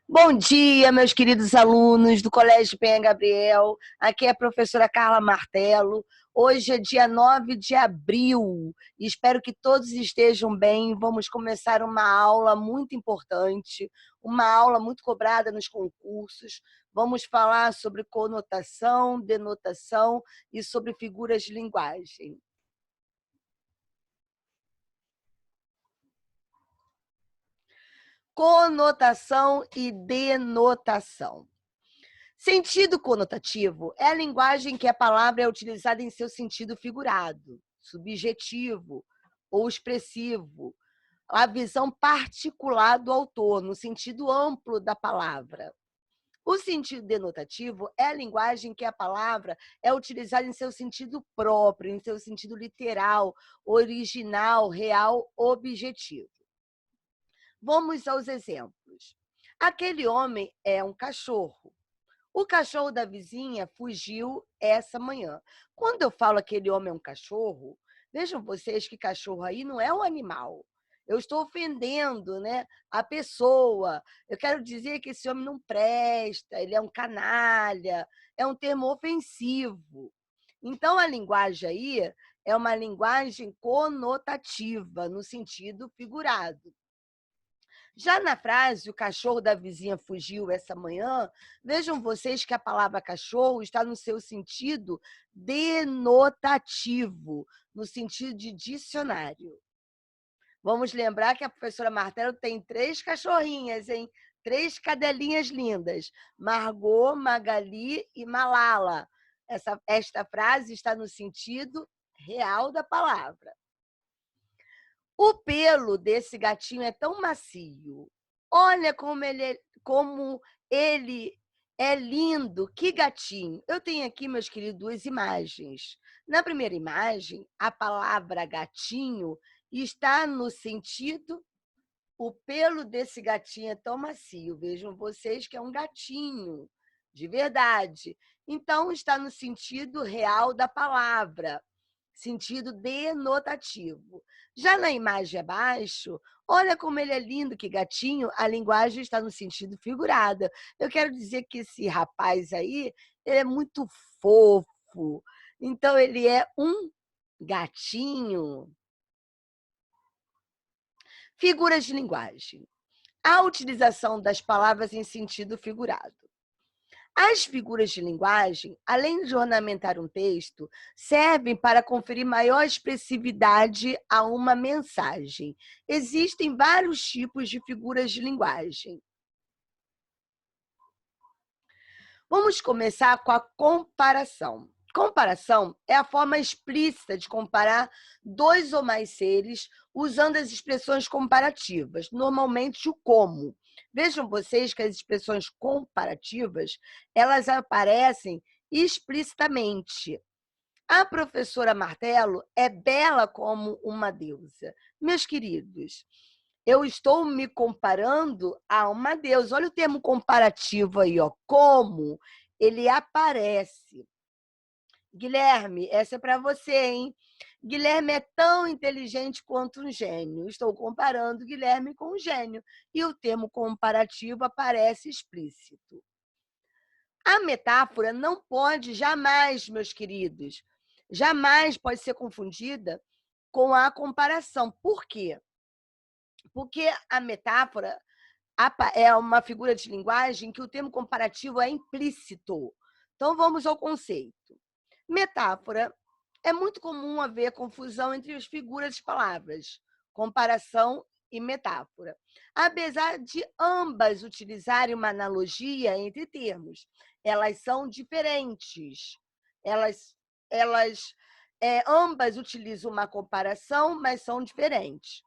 Bom dia, meus queridos alunos do Colégio Penha Gabriel. Aqui é a professora Carla Martello. Hoje é dia 9 de abril e espero que todos estejam bem. Vamos começar uma aula muito importante, uma aula muito cobrada nos concursos. Vamos falar sobre conotação, denotação e sobre figuras de linguagem. Conotação e denotação. Sentido conotativo é a linguagem que a palavra é utilizada em seu sentido figurado, subjetivo ou expressivo, a visão particular do autor, no sentido amplo da palavra. O sentido denotativo é a linguagem que a palavra é utilizada em seu sentido próprio, em seu sentido literal, original, real, objetivo. Vamos aos exemplos. Aquele homem é um cachorro. O cachorro da vizinha fugiu essa manhã. Quando eu falo aquele homem é um cachorro, vejam vocês que cachorro aí não é um animal. Eu estou ofendendo, né, a pessoa. Eu quero dizer que esse homem não presta, ele é um canalha, é um termo ofensivo. Então, a linguagem aí é uma linguagem conotativa, no sentido figurado. Já na frase, o cachorro da vizinha fugiu essa manhã, vejam vocês que a palavra cachorro está no seu sentido denotativo, no sentido de dicionário. Vamos lembrar que a professora Martello tem 3 cachorrinhas, hein? 3 cadelinhas lindas, Margot, Magali e Malala. Esta frase está no sentido real da palavra. O pelo desse gatinho é tão macio. Olha como ele é lindo, que gatinho. Eu tenho aqui, meus queridos, 2 imagens. Na primeira imagem, a palavra gatinho está no sentido o pelo desse gatinho é tão macio. Vejam vocês que é um gatinho, de verdade. Então, está no sentido real da palavra, sentido denotativo. Já na imagem abaixo, olha como ele é lindo, que gatinho, a linguagem está no sentido figurado. Eu quero dizer que esse rapaz aí, ele é muito fofo. Então, ele é um gatinho. Figuras de linguagem. A utilização das palavras em sentido figurado. As figuras de linguagem, além de ornamentar um texto, servem para conferir maior expressividade a uma mensagem. Existem vários tipos de figuras de linguagem. Vamos começar com a comparação. Comparação é a forma explícita de comparar 2 ou mais seres usando as expressões comparativas, normalmente o como. Vejam vocês que as expressões comparativas, elas aparecem explicitamente. A professora Martello é bela como uma deusa. Meus queridos, eu estou me comparando a uma deusa. Olha o termo comparativo aí, ó, como ele aparece. Guilherme, essa é para você, hein? Guilherme é tão inteligente quanto um gênio. Estou comparando Guilherme com um gênio. E o termo comparativo aparece explícito. A metáfora não pode jamais, meus queridos, jamais pode ser confundida com a comparação. Por quê? Porque a metáfora é uma figura de linguagem que o termo comparativo é implícito. Então, vamos ao conceito. Metáfora. É muito comum haver confusão entre as figuras de palavras, comparação e metáfora. Apesar de ambas utilizarem uma analogia entre termos, elas são diferentes. Ambas utilizam uma comparação, mas são diferentes.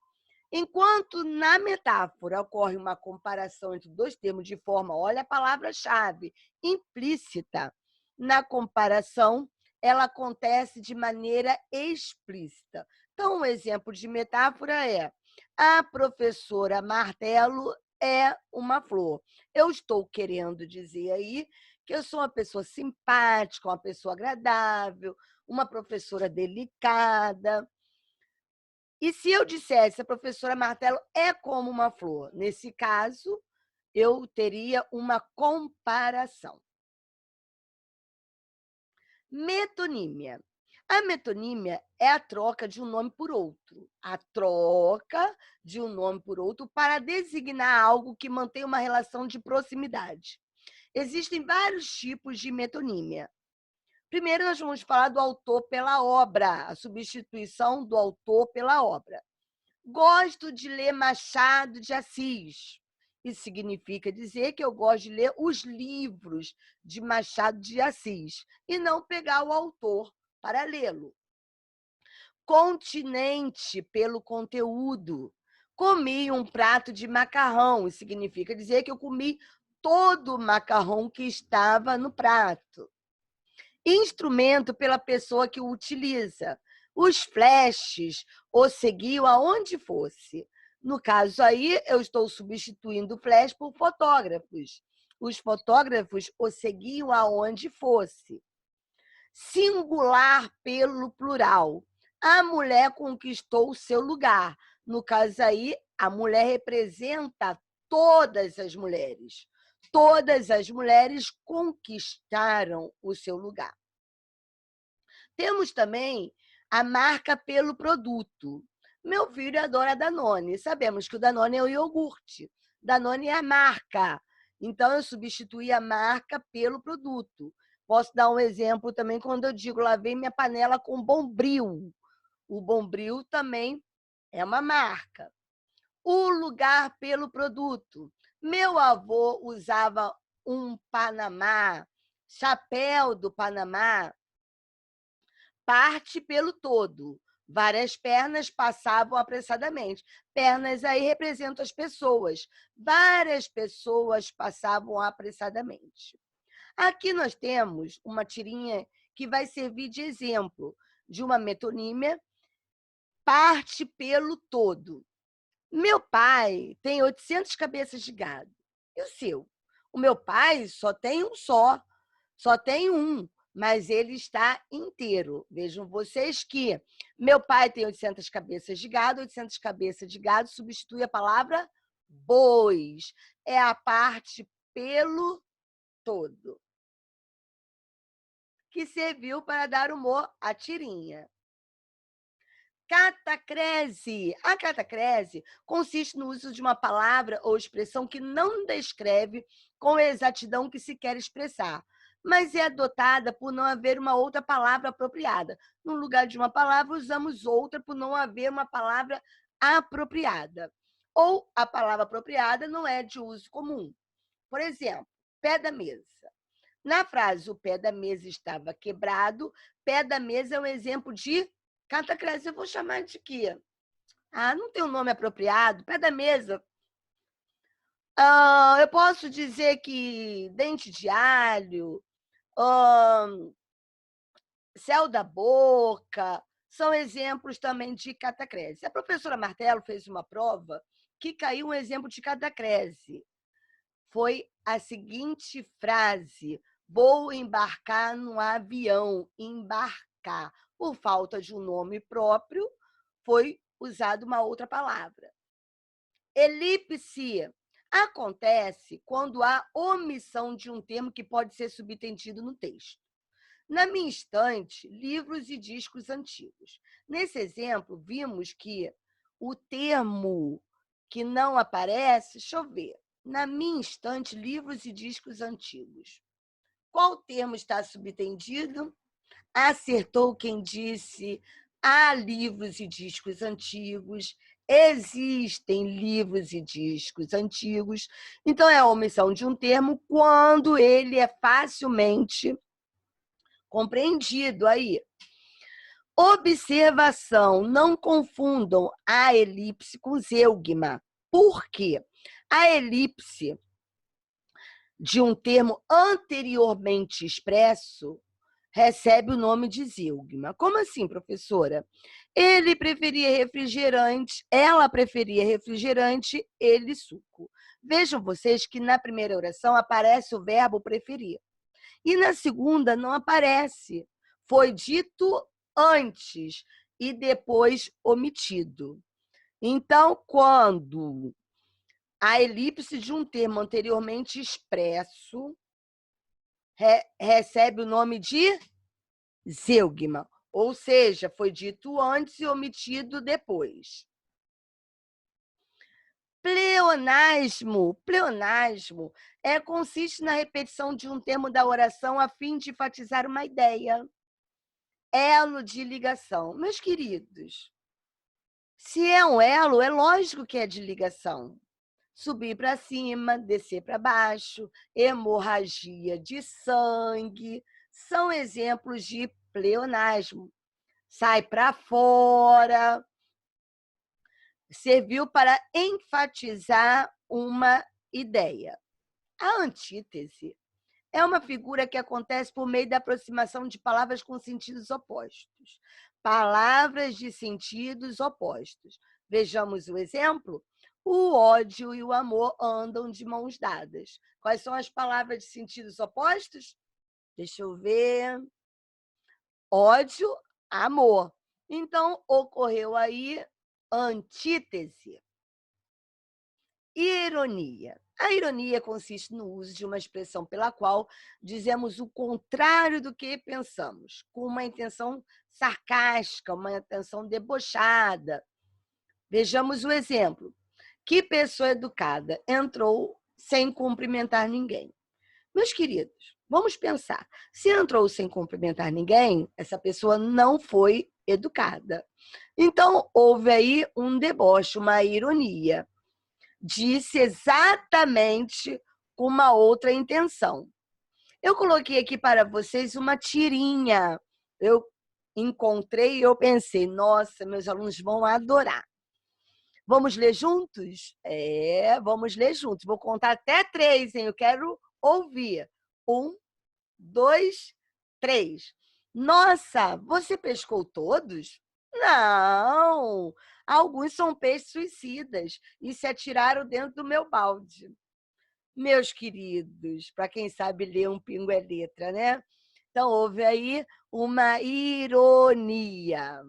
Enquanto na metáfora ocorre uma comparação entre 2 termos de forma, olha a palavra-chave, implícita, na comparação, ela acontece de maneira explícita. Então, um exemplo de metáfora é: a professora Martello é uma flor. Eu estou querendo dizer aí que eu sou uma pessoa simpática, uma pessoa agradável, uma professora delicada. E se eu dissesse a professora Martello é como uma flor? Nesse caso, eu teria uma comparação. Metonímia. A metonímia é a troca de um nome por outro. A troca de um nome por outro para designar algo que mantém uma relação de proximidade. Existem vários tipos de metonímia. Primeiro, nós vamos falar do autor pela obra, a substituição do autor pela obra. Gosto de ler Machado de Assis. Isso significa dizer que eu gosto de ler os livros de Machado de Assis e não pegar o autor para lê-lo. Continente pelo conteúdo. Comi um prato de macarrão. Isso significa dizer que eu comi todo o macarrão que estava no prato. Instrumento pela pessoa que o utiliza. Os flashes o seguiam aonde fosse. No caso aí, eu estou substituindo o flash por fotógrafos. Os fotógrafos o seguiam aonde fosse. Singular pelo plural. A mulher conquistou o seu lugar. No caso aí, a mulher representa todas as mulheres. Todas as mulheres conquistaram o seu lugar. Temos também a marca pelo produto. Meu filho adora Danone. Sabemos que o Danone é o iogurte. Danone é a marca. Então, eu substituí a marca pelo produto. Posso dar um exemplo também quando eu digo lavei minha panela com Bombril. O Bombril também é uma marca. O lugar pelo produto. Meu avô usava um Panamá, chapéu do Panamá, parte pelo todo. Várias pernas passavam apressadamente. Pernas aí representam as pessoas. Várias pessoas passavam apressadamente. Aqui nós temos uma tirinha que vai servir de exemplo de uma metonímia, parte pelo todo. Meu pai tem 800 cabeças de gado. E o seu? O meu pai só tem um só tem um, mas ele está inteiro. Vejam vocês que meu pai tem 800 cabeças de gado, 800 cabeças de gado substitui a palavra bois. É a parte pelo todo, que serviu para dar humor à tirinha. Catacrese. A catacrese consiste no uso de uma palavra ou expressão que não descreve com a exatidão que se quer expressar, mas é adotada por não haver uma outra palavra apropriada. No lugar de uma palavra, usamos outra por não haver uma palavra apropriada. Ou a palavra apropriada não é de uso comum. Por exemplo, pé da mesa. Na frase, o pé da mesa estava quebrado, pé da mesa é um exemplo de catacrese. Eu vou chamar de quê? Ah, não tem um nome apropriado. Pé da mesa. Eu posso dizer que dente de alho, céu da boca, são exemplos também de catacrese. A professora Martelo fez uma prova que caiu um exemplo de catacrese. Foi a seguinte frase: vou embarcar no avião. Embarcar. Por falta de um nome próprio, foi usada uma outra palavra. Elipse acontece quando há omissão de um termo que pode ser subentendido no texto. Na minha estante, livros e discos antigos. Nesse exemplo, vimos que o termo que não aparece, deixa eu ver, na minha estante, livros e discos antigos. Qual termo está subentendido? Acertou quem disse: há livros e discos antigos, existem livros e discos antigos. Então, é a omissão de um termo quando ele é facilmente compreendido aí. Observação: não confundam a elipse com zeugma. Por quê? A elipse de um termo anteriormente expresso recebe o nome de zeugma. Como assim, professora? Ele preferia refrigerante, ela preferia refrigerante, ele suco. Vejam vocês que na primeira oração aparece o verbo preferir. E na segunda não aparece. Foi dito antes e depois omitido. Então, quando A elipse de um termo anteriormente expresso recebe o nome de zeugma, ou seja, foi dito antes e omitido depois. Pleonasmo consiste na repetição de um termo da oração a fim de enfatizar uma ideia. Elo de ligação. Meus queridos, se é um elo, é lógico que é de ligação. Subir para cima, descer para baixo, hemorragia de sangue, são exemplos de pleonasmo. Sai para fora. Serviu para enfatizar uma ideia. A antítese é uma figura que acontece por meio da aproximação de palavras com sentidos opostos. Palavras de sentidos opostos. Vejamos o exemplo. O ódio e o amor andam de mãos dadas. Quais são as palavras de sentidos opostos? Deixa eu ver. Ódio, amor. Então, ocorreu aí antítese. Ironia. A ironia consiste no uso de uma expressão pela qual dizemos o contrário do que pensamos, com uma intenção sarcástica, uma intenção debochada. Vejamos o exemplo. Que pessoa educada entrou sem cumprimentar ninguém? Meus queridos, vamos pensar. Se entrou sem cumprimentar ninguém, essa pessoa não foi educada. Então, houve aí um deboche, uma ironia. Disse exatamente com uma outra intenção. Eu coloquei aqui para vocês uma tirinha. Eu encontrei e eu pensei, nossa, meus alunos vão adorar. Vamos ler juntos? Vamos ler juntos. Vou contar até 3, hein? Eu quero ouvir. 1, 2, 3. Nossa, você pescou todos? Não! Alguns são peixes suicidas e se atiraram dentro do meu balde. Meus queridos, para quem sabe ler um pingo é letra, né? Então, houve aí uma ironia.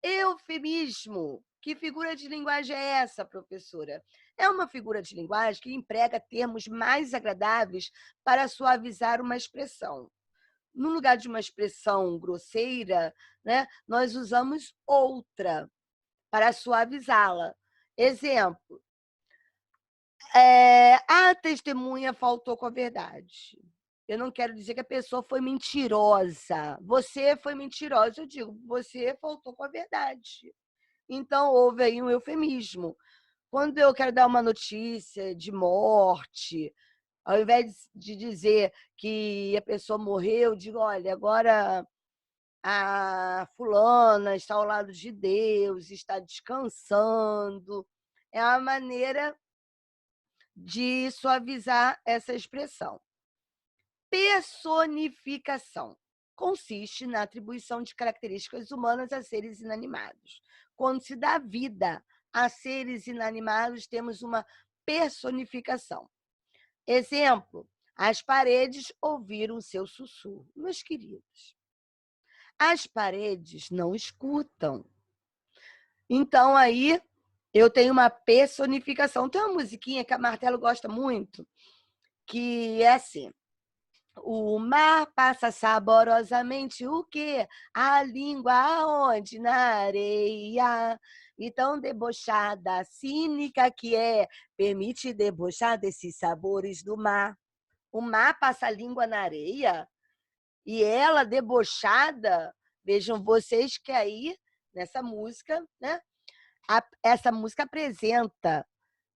Eufemismo. Que figura de linguagem é essa, professora? É uma figura de linguagem que emprega termos mais agradáveis para suavizar uma expressão. No lugar de uma expressão grosseira, né, nós usamos outra para suavizá-la. Exemplo, a testemunha faltou com a verdade. Eu não quero dizer que a pessoa foi mentirosa. Você foi mentirosa, eu digo, você faltou com a verdade. Então, houve aí um eufemismo. Quando eu quero dar uma notícia de morte, ao invés de dizer que a pessoa morreu, eu digo, olha, agora a fulana está ao lado de Deus, está descansando. É uma maneira de suavizar essa expressão. Personificação. Consiste na atribuição de características humanas a seres inanimados. Quando se dá vida a seres inanimados, temos uma personificação. Exemplo, as paredes ouviram seu sussurro. Meus queridos, as paredes não escutam. Então, aí, eu tenho uma personificação. Tem uma musiquinha que a Martelo gosta muito, que é assim. O mar passa saborosamente o quê? A língua aonde? Na areia. E tão debochada, cínica que é, permite debochar desses sabores do mar. O mar passa a língua na areia e ela, debochada, vejam vocês que aí, nessa música, né? Essa música apresenta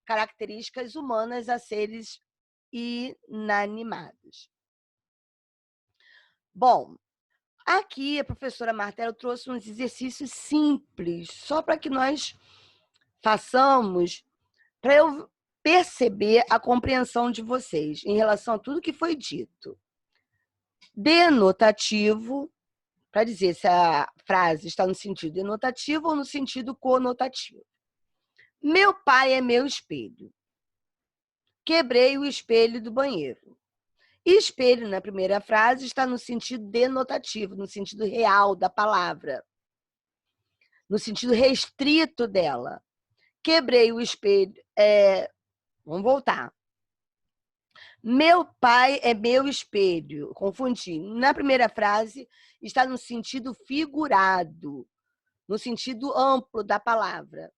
características humanas a seres inanimados. Bom, aqui a professora Martelo trouxe uns exercícios simples, só para que nós façamos, para eu perceber a compreensão de vocês em relação a tudo que foi dito. Denotativo, para dizer se a frase está no sentido denotativo ou no sentido conotativo. Meu pai é meu espelho. Quebrei o espelho do banheiro. Espelho, na primeira frase, está no sentido denotativo, no sentido real da palavra, no sentido restrito dela. Quebrei o espelho. Vamos voltar. Meu pai é meu espelho. Confundi. Na primeira frase, está no sentido figurado, no sentido amplo da palavra.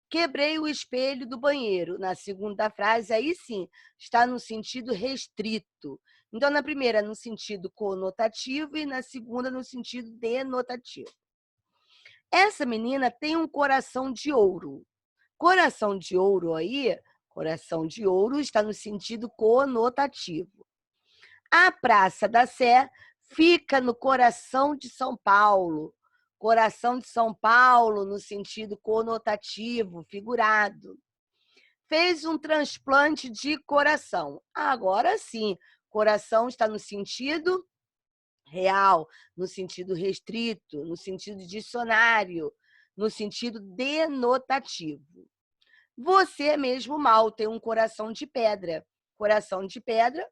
Quebrei o espelho do banheiro. Na segunda frase, aí sim, está no sentido restrito. Então, na primeira, no sentido conotativo e na segunda, no sentido denotativo. Essa menina tem um coração de ouro. Coração de ouro aí, coração de ouro está no sentido conotativo. A Praça da Sé fica no coração de São Paulo. Coração de São Paulo no sentido conotativo, figurado. Fez um transplante de coração. Agora sim, coração está no sentido real, no sentido restrito, no sentido dicionário, no sentido denotativo. Você mesmo mal tem um coração de pedra. Coração de pedra,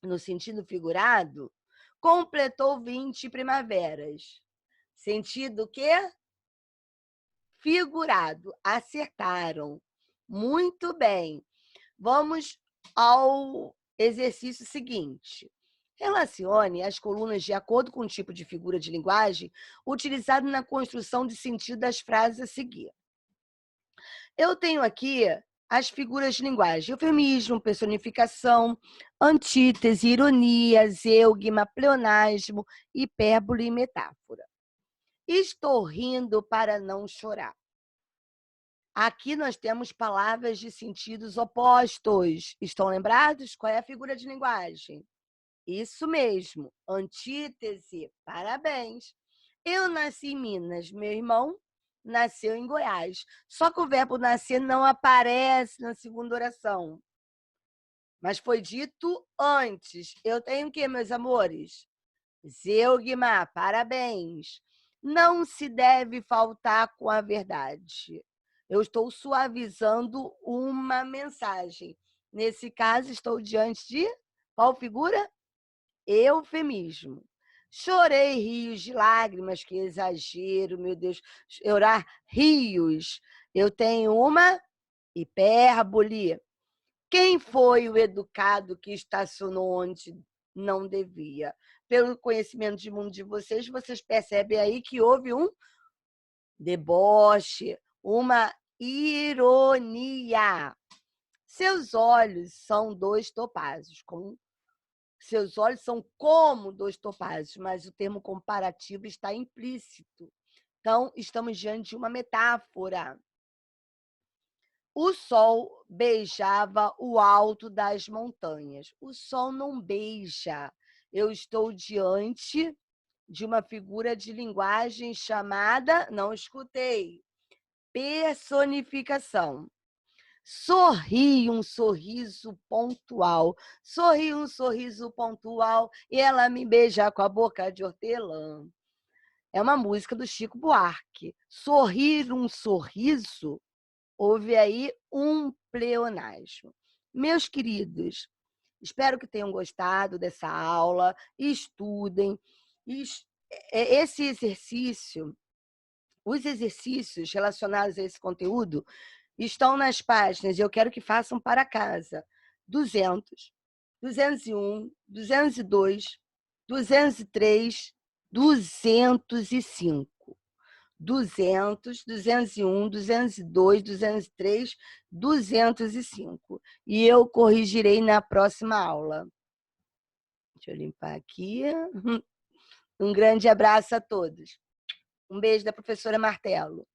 no sentido figurado, completou 20 primaveras. Sentido o quê? Figurado. Acertaram. Muito bem. Vamos ao exercício seguinte. Relacione as colunas de acordo com o tipo de figura de linguagem utilizado na construção de sentido das frases a seguir. Eu tenho aqui as figuras de linguagem: eufemismo, personificação, antítese, ironia, zeugma, pleonasmo, hipérbole e metáfora. Estou rindo para não chorar. Aqui nós temos palavras de sentidos opostos. Estão lembrados? Qual é a figura de linguagem? Isso mesmo, antítese, parabéns. Eu nasci em Minas, meu irmão nasceu em Goiás. Só que o verbo nascer não aparece na segunda oração. Mas foi dito antes. Eu tenho o quê, meus amores? Zeugma, parabéns. Não se deve faltar com a verdade. Eu estou suavizando uma mensagem. Nesse caso, estou diante de qual figura? Eufemismo. Chorei rios de lágrimas, que exagero, meu Deus. Chorar rios. Eu tenho uma hipérbole. Quem foi o educado que estacionou onde não devia? Pelo conhecimento de mundo de vocês, vocês percebem aí que houve um deboche, uma ironia. Seus olhos são dois topázios. Seus olhos são como dois topázios, mas o termo comparativo está implícito. Então, estamos diante de uma metáfora. O sol beijava o alto das montanhas. O sol não beija. Eu estou diante de uma figura de linguagem chamada, não escutei, personificação. Sorri um sorriso pontual. Sorri um sorriso pontual e ela me beija com a boca de hortelã. É uma música do Chico Buarque. Sorrir um sorriso, houve aí um pleonasmo. Meus queridos, espero que tenham gostado dessa aula, estudem. Esse exercício, os exercícios relacionados a esse conteúdo estão nas páginas, e eu quero que façam para casa, 200, 201, 202, 203, 205. 200, 201, 202, 203, 205. E eu corrigirei na próxima aula. Deixa eu limpar aqui. Um grande abraço a todos. Um beijo da professora Martelo.